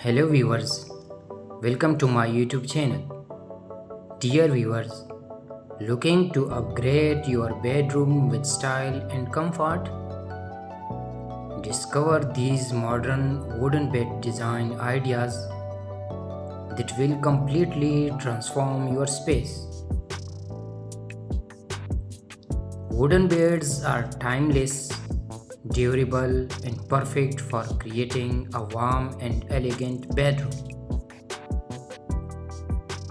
Hello viewers, welcome to my YouTube channel. Dear viewers, looking to upgrade your bedroom with style and comfort? Discover these modern wooden bed design ideas that will completely transform your space. Wooden beds are timeless, durable, and perfect for creating a warm and elegant bedroom.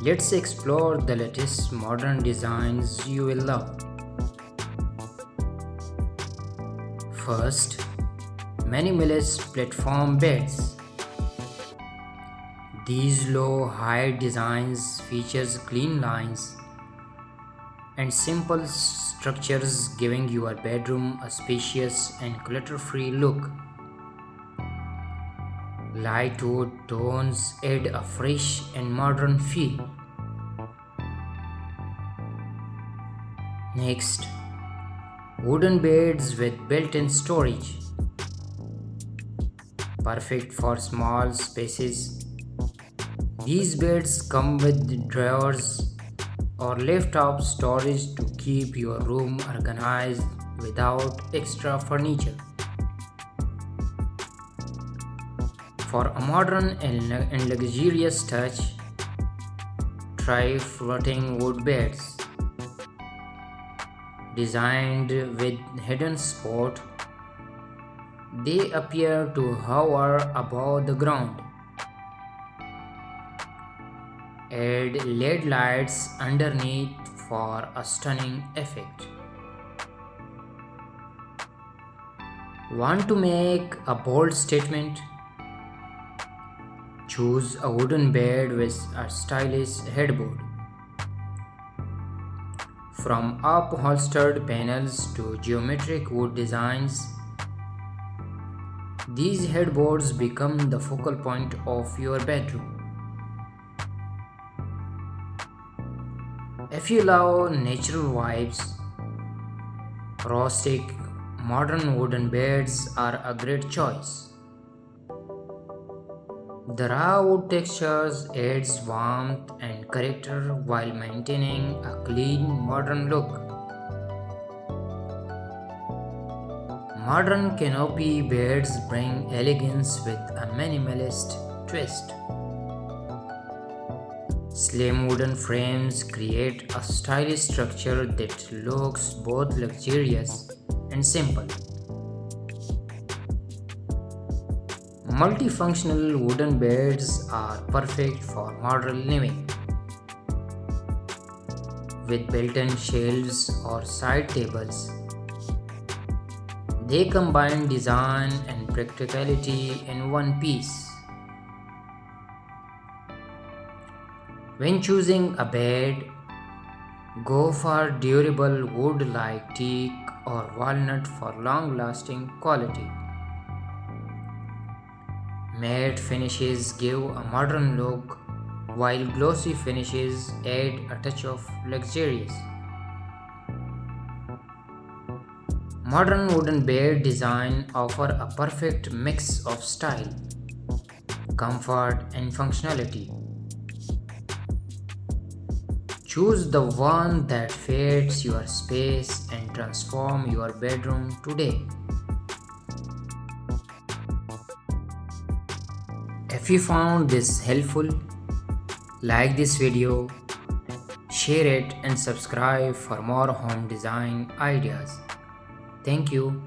Let's explore the latest modern designs you will love. First, minimalist platform beds. These low-height designs features clean lines and simple structures, giving your bedroom a spacious and clutter-free look. Light wood tones add a fresh and modern feel. Next, wooden beds with built-in storage. Perfect for small spaces. These beds come with drawers or lift-up storage to keep your room organized without extra furniture. For a modern and luxurious touch, try floating wood beds. Designed with hidden spot, they appear to hover above the ground. Add LED lights underneath for a stunning effect. Want to make a bold statement? Choose a wooden bed with a stylish headboard. From upholstered panels to geometric wood designs, these headboards become the focal point of your bedroom. If you love natural vibes, rustic, modern wooden beds are a great choice. The raw wood textures adds warmth and character while maintaining a clean, modern look. Modern canopy beds bring elegance with a minimalist twist. Slim wooden frames create a stylish structure that looks both luxurious and simple. Multifunctional wooden beds are perfect for modern living. With built-in shelves or side tables, they combine design and practicality in one piece. When choosing a bed, go for durable wood like teak or walnut for long-lasting quality. Matte finishes give a modern look, while glossy finishes add a touch of luxurious. Modern wooden bed design offer a perfect mix of style, comfort, and functionality. Choose the one that fits your space and transform your bedroom today. If you found this helpful, like this video, share it and subscribe for more home design ideas. Thank you.